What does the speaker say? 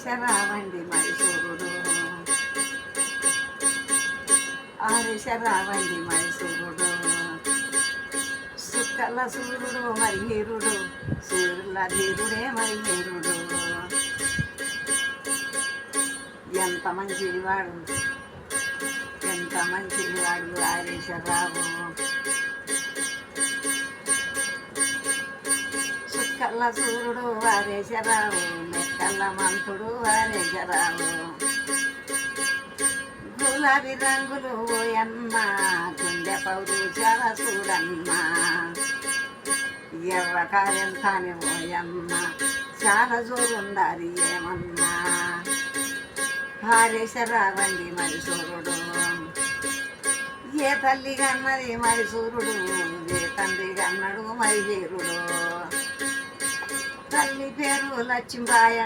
ఆరేశరావండి మైసూరుడు, ఆరేశరావండి మైసూరుడు, సుక్కల సూర్యుడు మరి హీరుడు, సూర్యుల ధీరుడే మరి హీరుడు. ఎంత మంచివాడు, ఎంత మంచివాడు ఆరేశరావు. సుక్కల సూర్యుడు ఆరేశరావు, మెక్కల మంతుడు ఆరేశరావు. గులాబీ రంగులు ఓయన్న, గుండె పౌరు చాలా చూడన్న. ఎర్ర కారెంతాని ఓయన్న, చాలా జోరుండాలి ఏమన్నా. ఆరేశరావండి మైసూరుడు, ఏ తల్లి కన్నది మైసూరుడు, ఏ తండ్రి కన్నడు మైలేరుడు. తల్లి పేరు లక్ష్మీబాయి.